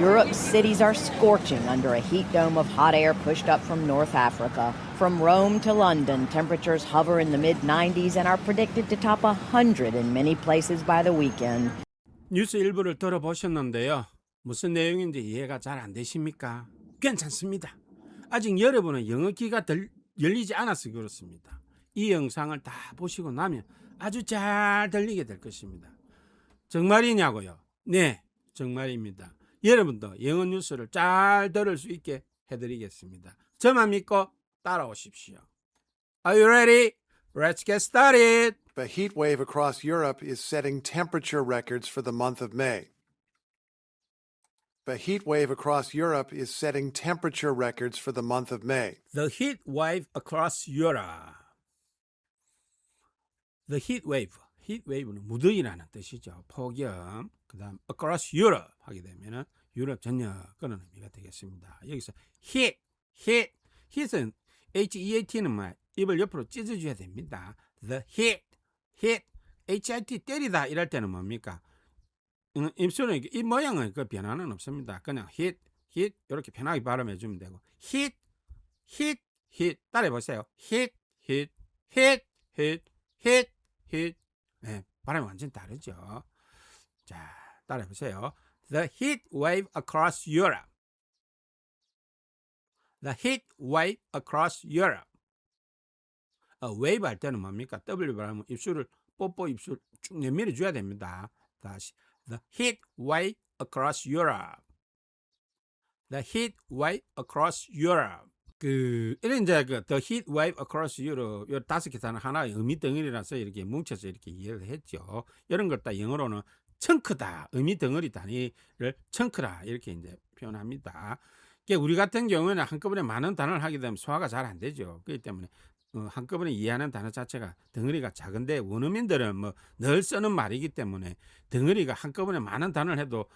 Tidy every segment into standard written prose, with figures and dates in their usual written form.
Europe's cities are scorching under a heat dome of hot air pushed up from North Africa. From Rome to London, temperatures hover in the mid-90s and are predicted to top 100 in many places by the weekend. 뉴스 일부를 들어보셨는데요. 무슨 내용인지 이해가 잘 안 되십니까? 괜찮습니다. 아직 여러분은 영어기가 열리지 않아서 그렇습니다. 이 영상을 다 보시고 나면 아주 잘 들리게 될 것입니다. 정말이냐고요? 네, 정말입니다. 여러분도 영어 뉴스를 잘 들을 수 있게 해드리겠습니다. 저만 믿고 따라오십시오. Are you ready? Let's get started. A heat wave across Europe is setting temperature records for the month of May. A heat wave across Europe is setting temperature records for the month of May. The heat wave across Europe. The heat wave. heat wave는 무더위라는 뜻이죠. 폭염. 그다음 across Europe 하게 되면은 유럽 전역 그런 의미가 되겠습니다. 여기서 heat은 HEAT는 뭐 입을 옆으로 찢어줘야 됩니다. The heat, HIT 때리다 이럴 때는 뭡니까? 입술은 입 모양은 그 변화는 없습니다. 그냥 heat 이렇게 편하게 발음해 주면 되고 heat 따라해 보세요. heat. 네, 발음이 완전 다르죠. 자, 따라해 보세요. The heat wave across Europe. The heat wave across Europe. wave 할 때는 뭡니까? W 발음은 입술을 입술 쭉 내밀어 줘야 됩니다. 다시. The heat wave across Europe. The heat wave across Europe. 이런 이제 the heat wave across Europe 요 5개 단어 하나의 의미 덩어리라서 이렇게 뭉쳐서 이렇게 이해를 했죠. 이런 걸 다 영어로는 청크다, 의미 덩어리 단위를 청크라 이렇게 이제 표현합니다. 우리 같은 경우에는 한꺼번에 많은 단어를 하게 되면 소화가 잘 안 되죠. 그렇기 때문에 한꺼번에 이해하는 단어 자체가 덩어리가 작은데 원어민들은 뭐 늘 쓰는 말이기 때문에 덩어리가 한꺼번에 많은 단어를 해도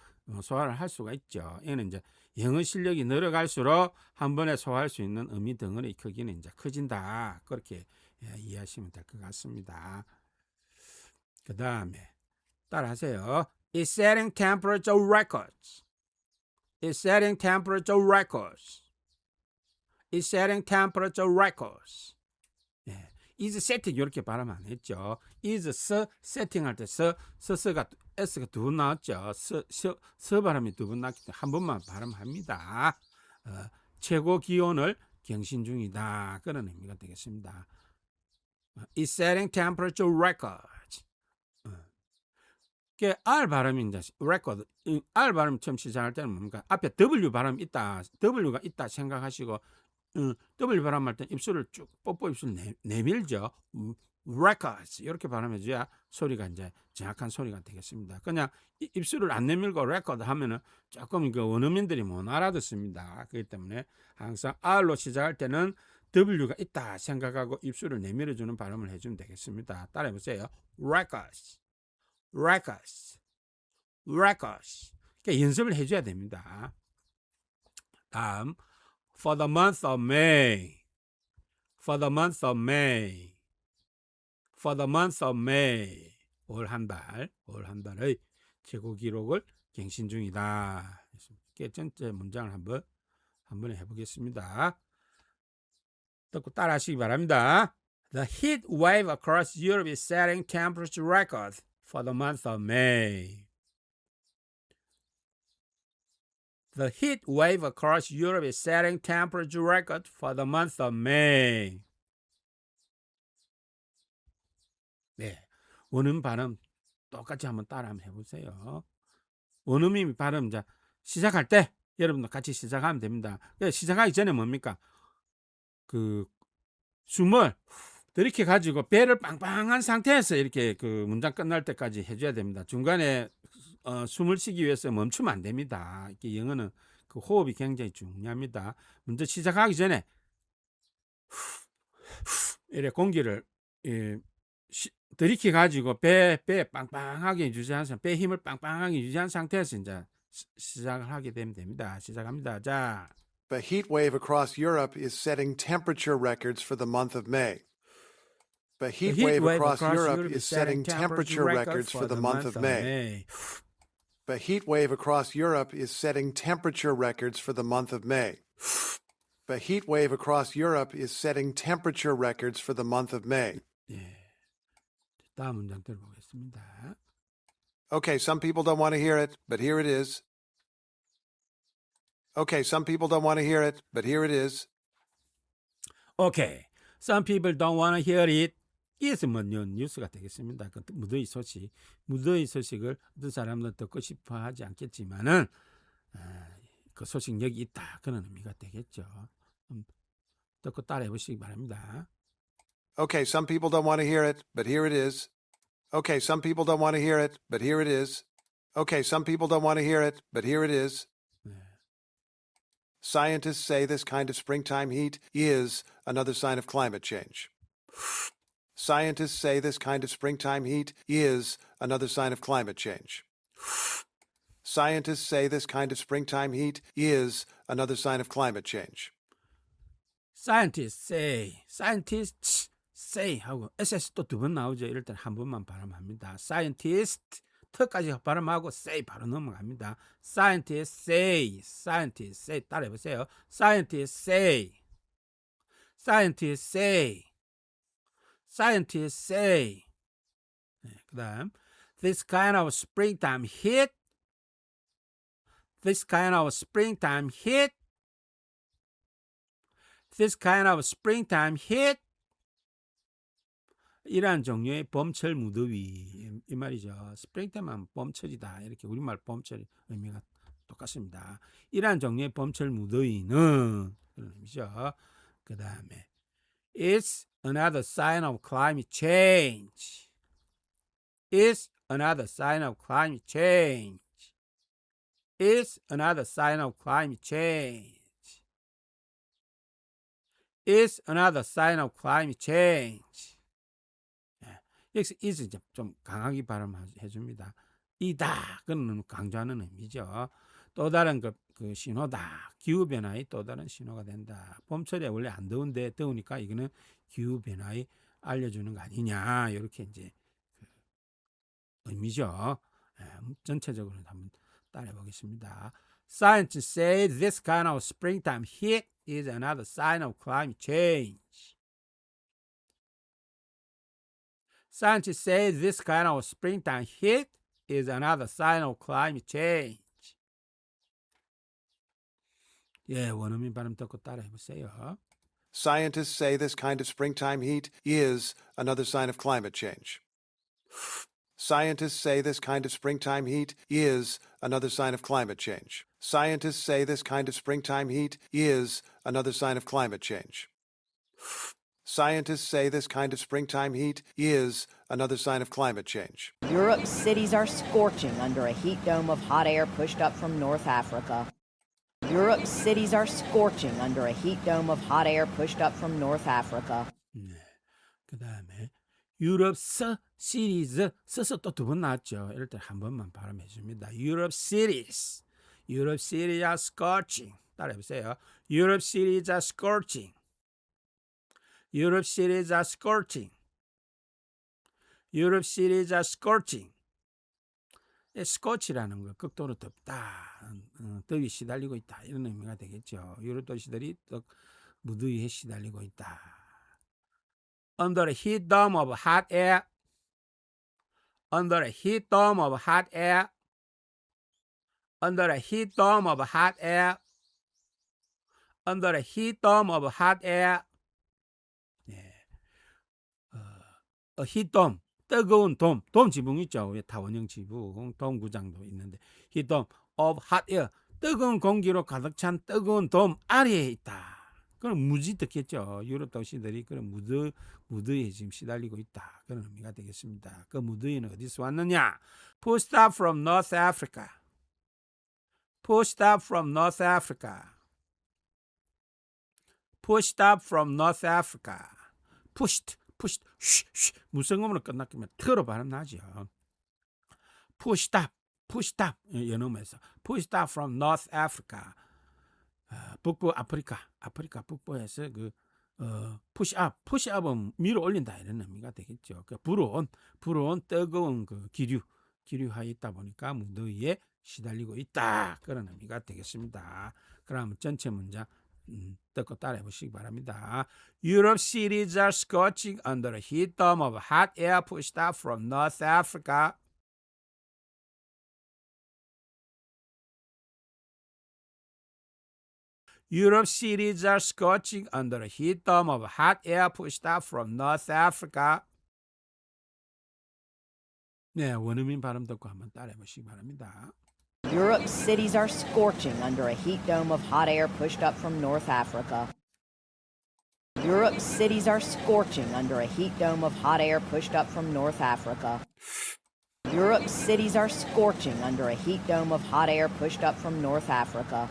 소화를 할 수가 있죠. 얘는 이제 영어 실력이 늘어갈수록 한 번에 소화할 수 있는 의미 덩어리 크기는 이제 커진다. 그렇게 이해하시면 될 것 같습니다. 그 다음에 따라하세요. It's setting temperature records. It's setting temperature records. It's setting temperature records. 네. is setting 이렇게 발음 안 했죠. is setting 할 때 s가 두 번 나왔죠. 서 발음이 두 번 나왔기 때문에 한 번만 발음합니다. 최고 기온을 경신 중이다. 그런 의미가 되겠습니다. It's setting temperature records. R 발음이 이제 record. R 발음 처음 시작할 때는 뭡니까? 앞에 W 발음 있다. W가 있다 생각하시고 W 발음할 때 입술을 쭉 입술 내밀죠. records 이렇게 발음해줘야 소리가 이제 정확한 소리가 되겠습니다. 그냥 입술을 안 내밀고 record 하면은 조금 원어민들이 못 알아듣습니다. 그렇기 때문에 항상 R로 시작할 때는 W가 있다 생각하고 입술을 내밀어주는 발음을 해주면 되겠습니다. 따라해보세요. records. 연습을 해줘야 됩니다. 다음 For the month of May. For the month of May. For the month of May. 올 한 달의 최고 기록을 갱신 중이다. 전체 문장을 한번 해보겠습니다. 듣고 따라하시기 바랍니다. The heat wave across Europe is setting temperature records for the month of May. The heat wave across Europe is setting temperature records for the month of May. 네, 원음 발음 똑같이 한번 따라 한번 해보세요. 원음이 발음 자 시작할 때 여러분도 같이 시작하면 됩니다. 시작하기 전에 뭡니까? 숨을 이렇게 가지고 배를 빵빵한 상태에서 이렇게 문장 끝날 때까지 해줘야 됩니다. 중간에 숨을 쉬기 위해서 멈추면 안 됩니다. 이렇게 영어는 호흡이 굉장히 중요합니다. 먼저 시작하기 전에 이렇게 공기를 들이켜 가지고 배 빵빵하게 유지한 배 힘을 빵빵하게 유지한 상태에서 이제 시작을 하게 되면 됩니다. 시작합니다. 자. A heat wave across Europe is setting temperature records for the month of May. A heat wave across Europe is setting temperature records for the month of May. A heat wave across Europe is setting temperature records for the month of May. A heat wave across Europe is setting temperature records for the month of May. 예. 다음 문장 들어보겠습니다. Okay, some people don't want to hear it, but here it is. Okay, some people don't want to hear it, but here it is. Okay. Some people don't want to hear it. 이에서 뭐요? 뉴스가 되겠습니다. 그 무더위 소식을 어떤 사람들은 듣고 싶어 하지 않겠지만은 그 소식 여기 있다. 그런 의미가 되겠죠. 듣고 따라해 보시기 바랍니다. Okay, some people don't want to hear it, but here it is. Okay, some people don't want to hear it, but here it is. Okay, some people don't want to hear it, but here it is. Scientists say this kind of springtime heat is another sign of climate change. Scientists say this kind of springtime heat is another sign of climate change. Scientists say this kind of springtime heat is another sign of climate change. Scientists say 하고 ss 또 두 번 나오죠. 이럴 때는 한 번만 발음합니다. Scientist 터까지 발음하고 say 바로 넘어갑니다. Scientists say 따라해 보세요. Scientists say 네, 그다음 this kind of springtime heat This kind of springtime heat 이러한 종류의 봄철 무더위 이 말이죠. 스프링타임은 봄철이다. 이렇게 우리말 봄철 의미가 똑같습니다. 이러한 종류의 봄철 무더위는 그런 의미죠. 그 다음에 It's another sign of climate change. It's another sign of climate change. It's another sign of climate change. It's another sign of climate change. 여기서 is 좀 강하게 발음해 줍니다. 이다. 그는 강조하는 의미죠. 또 다른 그 신호다. 기후변화의 또 다른 신호가 된다. 봄철에 원래 안 더운데 더우니까 이거는 기후변화에 알려주는 거 아니냐. 이렇게 이제 의미죠. 전체적으로 한번 따라해 보겠습니다. Scientists say this kind of springtime heat is another sign of climate change. Scientists say this kind of springtime heat is another sign of climate change. 예, 원어민 발음 듣고 따라해 보세요. Scientists say this kind of springtime heat is another sign of climate change. Scientists say this kind of springtime heat is another sign of climate change. Scientists say this kind of springtime heat is another sign of climate change. Scientists say this kind of springtime heat is another sign of climate change. Europe's cities are scorching under a heat dome of hot air pushed up from North Africa. Europe's cities are scorching under a heat dome of hot air pushed up from North Africa. 네. 그다음에 유럽 시리즈 써서 또 두 번 나왔죠. 이럴 때 한 번만 발음해 줍니다. Europe cities are scorching. 따라해 보세요. Europe cities are scorching. Europe cities are scorching. Europe cities are scorching. 스코치라는 거 극도로 덥다, 더위 시달리고 있다 이런 의미가 되겠죠. 유럽 도시들이 무더위에 시달리고 있다. Under a heat dome of hot air. Under a heat dome of hot air. Under a heat dome of hot air. Under a heat dome of hot air. 네. A heat dome. 뜨거운 돔 지붕 있죠. 타원형 지붕, 돔 구장도 있는데 heat dome of hot air. 뜨거운 공기로 가득 찬 뜨거운 돔 아래에 있다. 그럼 무지 듣겠죠. 유럽 도시들이 그런 무더위에 지금 시달리고 있다. 그런 의미가 되겠습니다. 그 무더위는 어디서 왔느냐? Pushed up from North Africa. Pushed up from North Africa. Pushed up from North Africa. Pushed. 무성음으로 끝났으면 트로 발음 나죠. Pushed up. 연음에서 pushed up from North Africa. 북부 아프리카 북부에서 push up은 밀어 올린다 이런 의미가 되겠죠. 불어온 뜨거운 기류하에 있다 보니까 무더위에 시달리고 있다. 그런 의미가 되겠습니다. 그럼 전체 문장 듣고 따라해 보시기 바랍니다. Europe cities are scorching under the heat dome of hot air pushed up from North Africa. Europe cities are scorching under the heat dome of hot air pushed up from North Africa. 네, 원어민 발음 듣고 한번 따라해 보시기 바랍니다. Europe's cities are scorching under a heat dome of hot air pushed up from North Africa. Europe's cities are scorching under a heat dome of hot air pushed up from North Africa. Europe's cities are scorching under a heat dome of hot air pushed up from North Africa.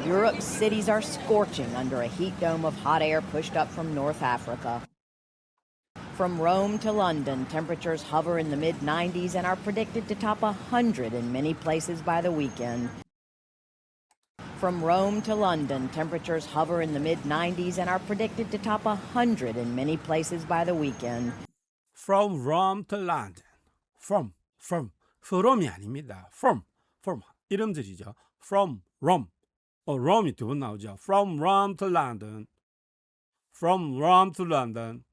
Europe's cities are scorching under a heat dome of hot air pushed up from North Africa. From Rome to London, temperatures hover in the mid-90s and are predicted to top 100 in many places by the weekend. From Rome to London, temperatures hover in the mid-90s and are predicted to top 100 in many places by the weekend. From Rome to London. from이 아닙니다. from 이름들이죠. From Rome. Rome이 두 번 나오죠. From Rome to London. From Rome to London.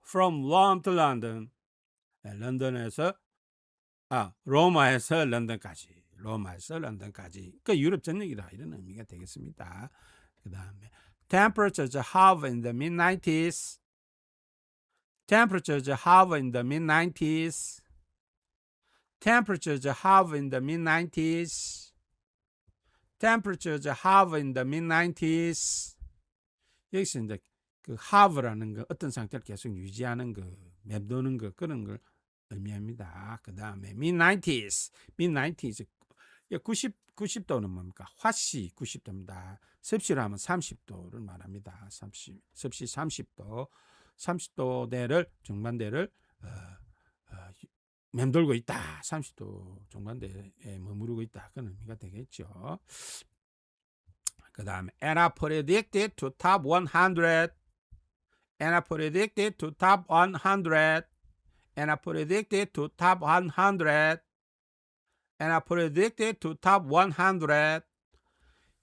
From Rome to London. 네, 런던에서 로마에서 런던까지. 로마에서 런던까지. 그 유럽 전역이다 이런 의미가 되겠습니다. 그다음에 temperatures hover in the mid-90s. Temperatures hover in the mid-90s. Temperatures hover in the mid-90s. Temperatures hover in the mid-90s. 여기서 이제 그 hover라는 거 어떤 상태를 계속 유지하는 거, 맴도는 거 그런 걸 의미합니다. 그 다음에 mid-90s. 90도는 뭡니까? 화씨 90도입니다. 섭씨로 하면 30도를 말합니다. 섭씨 30도. 30도대를 중반대를 맴돌고 있다. 30도 중반대에 머무르고 있다. 그런 의미가 되겠죠. 그 다음에 and are predicted to top 100. And are predicted to top 100. And are predicted to top 100. And are predicted to top 100.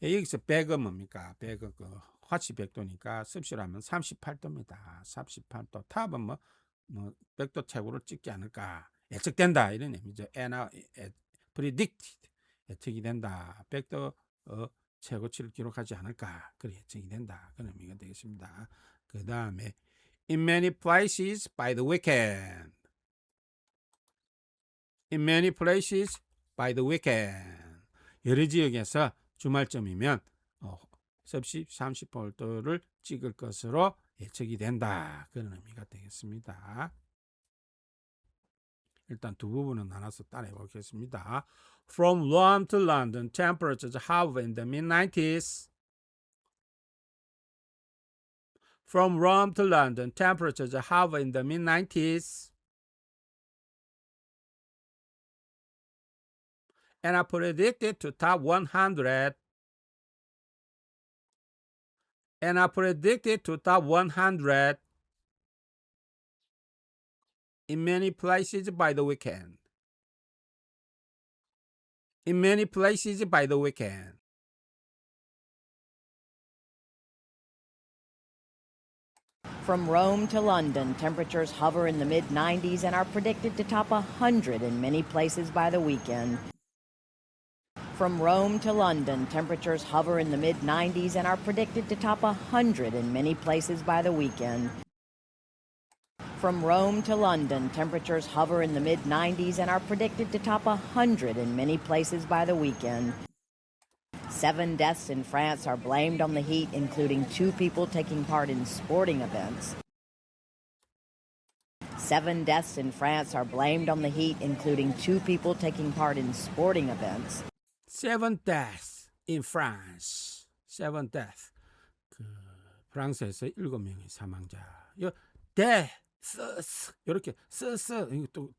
여기서 100은 뭡니까? 100은 화씨 100도니까 습시로 하면 38도입니다. 38도. 탑은 뭐 100도 최고를 찍지 않을까. 예측된다. 이런 의미죠. predicted. 예측이 된다. 100도 최고치를 기록하지 않을까. 그래 예측이 된다. 그런 의미가 되겠습니다. 그 다음에 in many places by the weekend. In many places by the weekend. 여러 지역에서 주말쯤이면 섭씨 30볼트를 찍을 것으로 예측이 된다. 그런 의미가 되겠습니다. 일단 두 부분은 나눠서 따라해 보겠습니다. From Rome to London, temperatures hover in the mid-90s. From Rome to London, temperatures hover in the mid-90s. And are predicted to top 100. And are predicted to top 100 in many places by the weekend. In many places by the weekend. From Rome to London, temperatures hover in the mid-90s and are predicted to top 100 in many places by the weekend. From Rome to London, temperatures hover in the mid-90s and are predicted to top 100 in many places by the weekend. From Rome to London, temperatures hover in the mid-90s and are predicted to top 100 in many places by the weekend. 7 deaths in France are blamed on the heat, including 2 people taking part in sporting events. 7 deaths in France are blamed on the heat, including 2 people taking part in sporting events. 7 deaths in France. 7 deaths. 프랑스에서 7명의 사망자. deaths 이렇게 또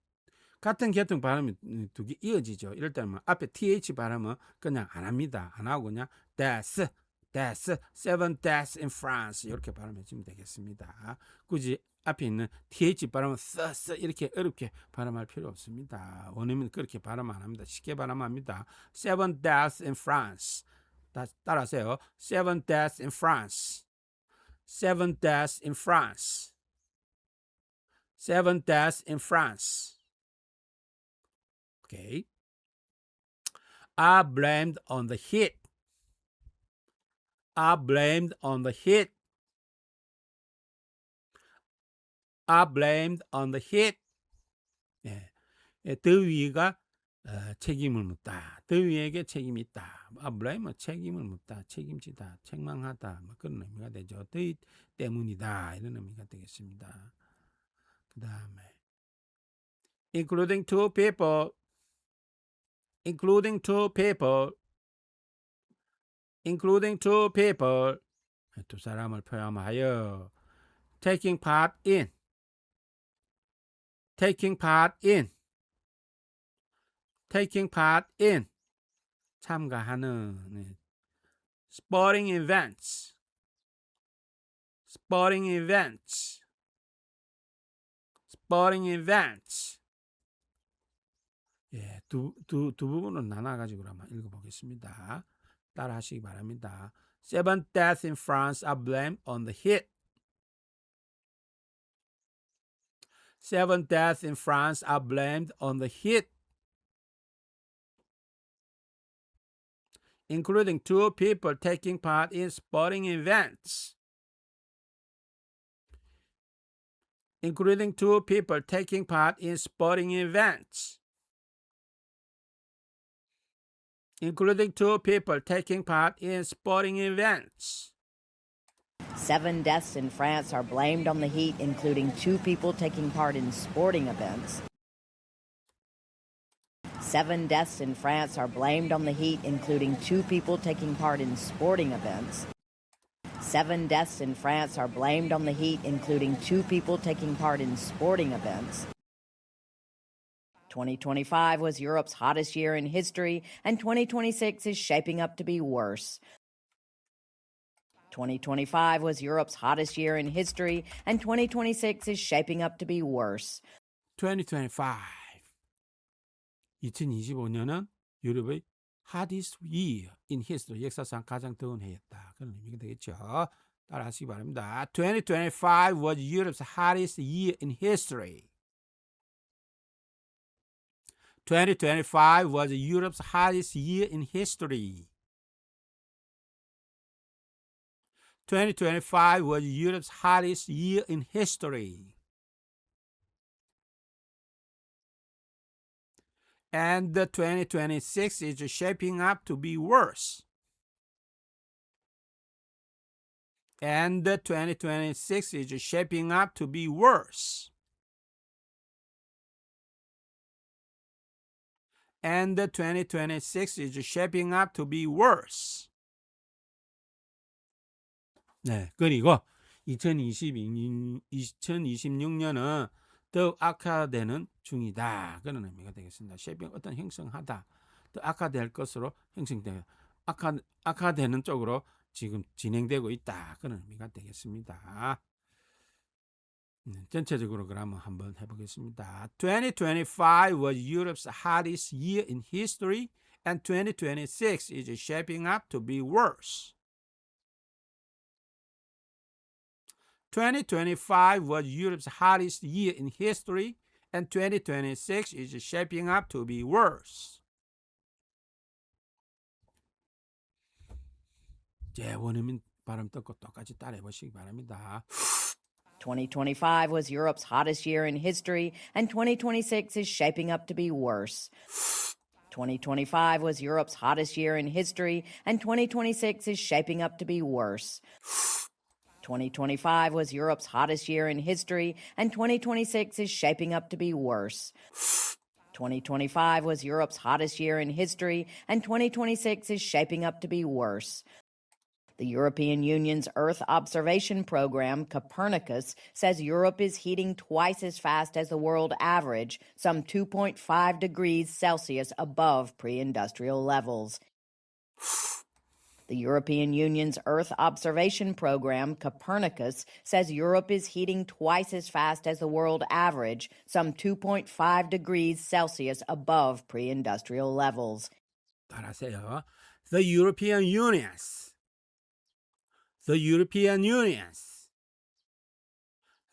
같은 계통 발음이 두 개 이어지죠. 이럴 때는 앞에 th 발음은 그냥 안 합니다. 안 하고 그냥 deaths, 7 deaths in France 이렇게 발음해 주면 되겠습니다. 굳이 앞에 있는 th 발음은 쓰 이렇게 어렵게 발음할 필요 없습니다. 원어민은 그렇게 발음 안 합니다. 쉽게 발음합니다. 7 deaths in France. 따라하세요. 7 deaths in France. 7 deaths in France. 7 deaths in France. Okay. Are blamed on the heat. Are blamed on the heat. Are blamed on the heat. 예. 더위가 책임을 묻다. 더위에게 책임이 있다. blame 책임을 묻다, 책임지다, 책망하다, 뭐 그런 의미가 되죠. 더위 때문이다 이런 의미가 되겠습니다. 그 다음에 including two people, including two people, including two people, 두 사람을 포함하여 taking part in, taking part in, taking part in, 참가하는 sporting events, sporting events, sporting events. 예, 두 부분으로 나눠가지고 한번 읽어보겠습니다. 따라 하시기 바랍니다. 7 deaths in France are blamed on the heat. 7 deaths in France are blamed on the heat, including 2 people taking part in sporting events. Including 2 people taking part in sporting events. Including 2 people taking part in sporting events. 7 deaths in France are blamed on the heat, including 2 people taking part in sporting events. 7 deaths in France are blamed on the heat, including 2 people taking part in sporting events. 7 deaths in France are blamed on the heat, including 2 people taking part in sporting events. 2025 was Europe's hottest year in history, and 2026 is shaping up to be worse. 2025 was Europe's hottest year in history, and 2026 is shaping up to be worse. 2025. 2025년은 유럽의 hottest year in history, 역사상 가장 더운 해였다. 그런 의미가 되겠죠. 따라 하시기 바랍니다. 2025 was Europe's hottest year in history. 2025 was Europe's hottest year in history. 2025 was Europe's hottest year in history. And 2026 is shaping up to be worse. And 2026 is shaping up to be worse. And 2026 is shaping up to be worse. 네, 그리고 2026년은 더욱 악화되는 중이다. 그런 의미가 되겠습니다. 쉐핑 어떤 형성하다. 더 악화될 것으로 형성되고 악화되는 쪽으로 지금 진행되고 있다. 그런 의미가 되겠습니다. 전체적으로 그러면 한번 해보겠습니다. 2025 was Europe's hottest year in history, and 2026 is shaping up to be worse. 2025 was Europe's hottest year in history, and 2026 is shaping up to be worse. 제 원어민 발음 듣고 똑같이 따라해 보시기 바랍니다. 2025 was Europe's hottest year in history, and 2026 is shaping up to be worse. 2025 was Europe's hottest year in history, and 2026 is shaping up to be worse. 2025 was Europe's hottest year in history, and 2026 is shaping up to be worse. 2025 was Europe's hottest year in history, and 2026 is shaping up to be worse. The European Union's Earth observation program, Copernicus, says Europe is heating twice as fast as the world average, some 2.5 degrees Celsius above pre-industrial levels. The European Union's Earth observation program, Copernicus, says Europe is heating twice as fast as the world average, some 2.5 degrees Celsius above pre-industrial levels. 따라하세요. The European Unions. The European Unions.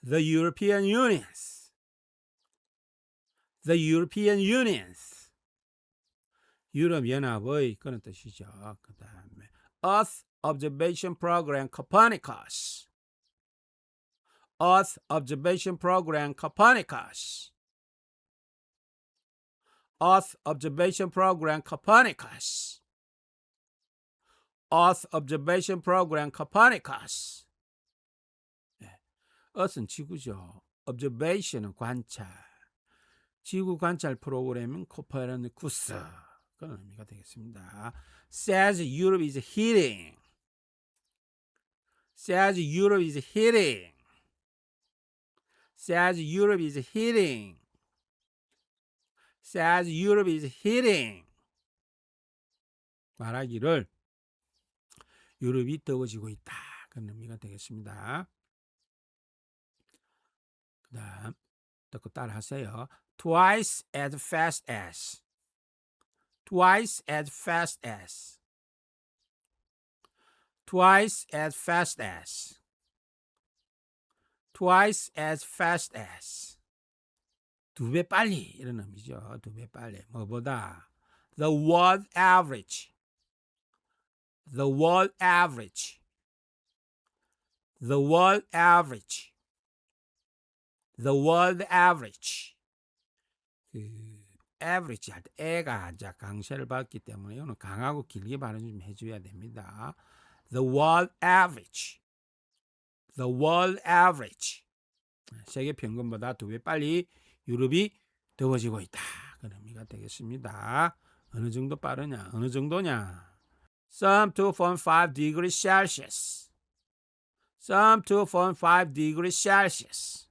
The European Unions. The European Unions. 유럽연합의 그런 뜻이죠. 그 다음에 Earth Observation Program Copernicus. Earth Observation Program Copernicus. Earth Observation Program Copernicus. Earth Observation Program Copernicus. Earth는 지구죠. Observation은 관찰. 지구 관찰 프로그램은 코퍼르니쿠스. 그런 의미가 되겠습니다. Says Europe is heating. Says Europe is heating. Says Europe is heating. Says Europe is heating. 말하기를 유럽이 더워지고 있다. 그런 의미가 되겠습니다. 그 다음 또 따라 하세요. Twice as fast as. Twice as fast as. Twice as fast as. Twice as fast as. 두 배 빨리 이런 의미죠. 두 배 빨리. 뭐보다? The world average. The world average. The world average. The world average. average 할 때 애가 이제 강세를 받기 때문에 이거는 강하고 길게 발음 좀 해줘야 됩니다. The world average. The world average. 세계 평균보다 두 배 빨리 유럽이 더워지고 있다. 그런 의미가 되겠습니다. 어느 정도 빠르냐? 어느 정도냐? Some 2.5 degrees Celsius. Some 2.5 degrees Celsius.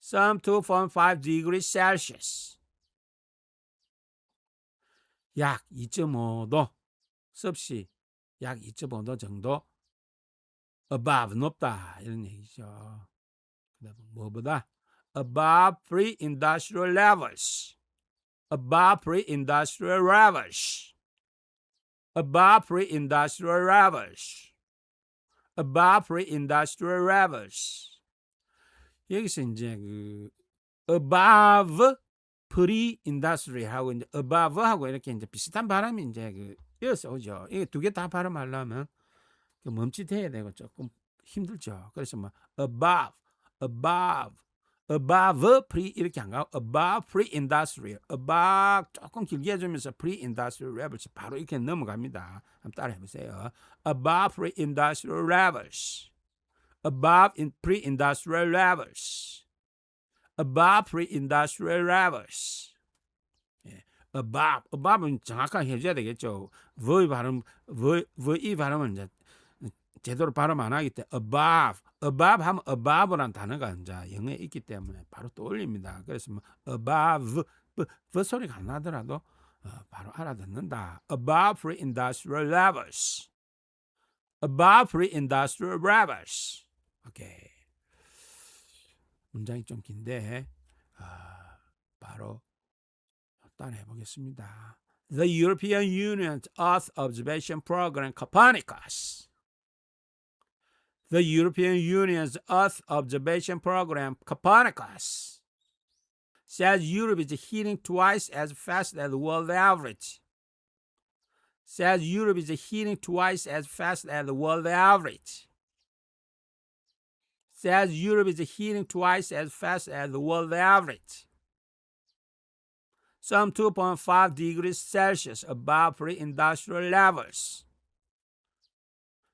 Some 2.5 degrees Celsius. 약 2.5도. 섭씨 약 2.5도 정도. above 높다. 이런 얘기죠. 그다음에 뭐보다? above pre-industrial levels. Above pre-industrial levels. Above pre-industrial levels. Above pre-industrial levels. 여기서 이제 그 above pre-industrial 하고 이제 above 하고 이렇게 이제 비슷한 발음이 이제 그 이어서 오죠. 이게 두 개 다 발음하려면 멈칫해야 되고 조금 힘들죠. 그래서 뭐 above pre 이렇게 안 가고 above pre-industrial, above 조금 길게 해주면서 pre-industrial levels 바로 이렇게 넘어갑니다. 한번 따라해 보세요. above pre-industrial levels, above pre-industrial levels, above pre-industrial levels. above은 정확하게 해줘야 되겠죠. 의 발음, 이 발음은 이제 제대로 발음 안 하기 때문에 above 하면 above라는 단어가 이제 영어에 있기 때문에 바로 떠올립니다. 그래서 뭐 above 소리가 안 나더라도 바로 알아듣는다. above pre-industrial levels. above pre-industrial levels. 오케이. 문장이 좀 긴데 바로 따라해 보겠습니다. The European Union's Earth Observation Program Copernicus. The European Union's Earth Observation Program Copernicus says Europe is heating twice as fast as the world average. Says Europe is heating twice as fast as the world average. Says Europe is heating twice as fast as the world average. Some 2.5 degrees Celsius above pre-industrial levels.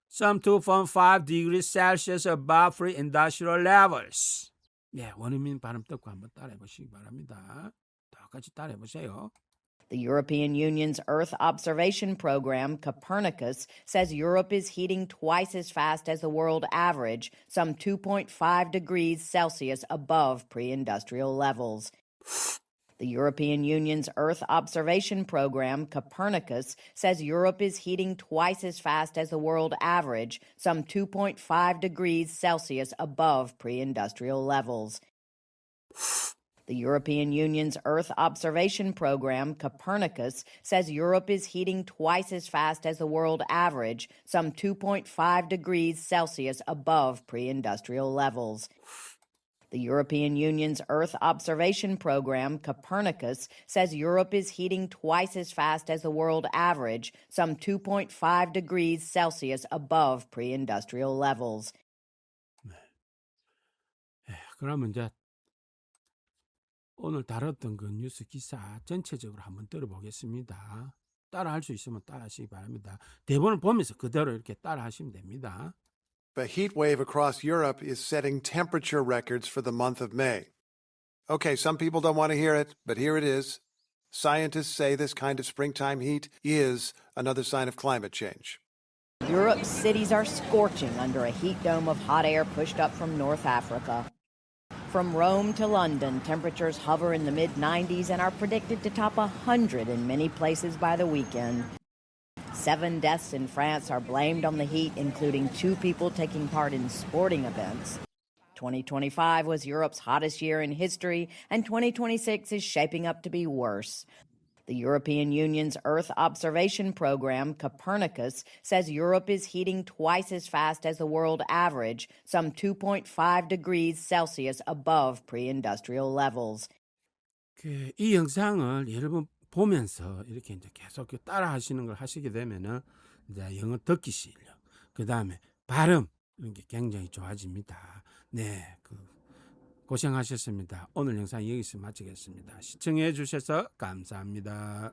Some 2.5 degrees Celsius above pre-industrial levels. 네, 원어민 발음 듣고 한번 따라해 보시기 바랍니다. 똑같이 따라해 보세요. The European Union's Earth observation program, Copernicus, says Europe is heating twice as fast as the world average, some 2.5 degrees Celsius above pre-industrial levels. The European Union's Earth observation program, Copernicus, says Europe is heating twice as fast as the world average, some 2.5 degrees Celsius above pre-industrial levels. The European Union's Earth observation program, Copernicus, says Europe is heating twice as fast as the world average, some 2.5 degrees Celsius above pre-industrial levels. The European Union's Earth observation program, Copernicus, says Europe is heating twice as fast as the world average, some 2.5 degrees Celsius above pre-industrial levels. 그러면 이제 오늘 다뤘던 그 뉴스 기사 전체적으로 한번 들어보겠습니다. 따라할 수 있으면 따라하시기 바랍니다. 대본을 보면서 그대로 이렇게 따라하시면 됩니다. A heat wave across Europe is setting temperature records for the month of May. Okay, some people don't want to hear it, but here it is. Scientists say this kind of springtime heat is another sign of climate change. Europe's cities are scorching under a heat dome of hot air pushed up from North Africa. From Rome to London, temperatures hover in the mid-90s and are predicted to top 100 in many places by the weekend. 7 deaths in France are blamed on the heat, including 2 people taking part in sporting events. 2025 was Europe's hottest year in history, and 2026 is shaping up to be worse. The European Union's Earth observation program, Copernicus, says Europe is heating twice as fast as the world average, some 2.5 degrees Celsius above pre-industrial levels. 이 영상을 여러 번 보면서 이렇게 이제 계속 따라 하시는 걸 하시게 되면은 이제 영어 듣기 실력, 그 다음에 발음 이런 게 굉장히 좋아집니다. 네, 고생하셨습니다. 오늘 영상 여기서 마치겠습니다. 시청해 주셔서 감사합니다.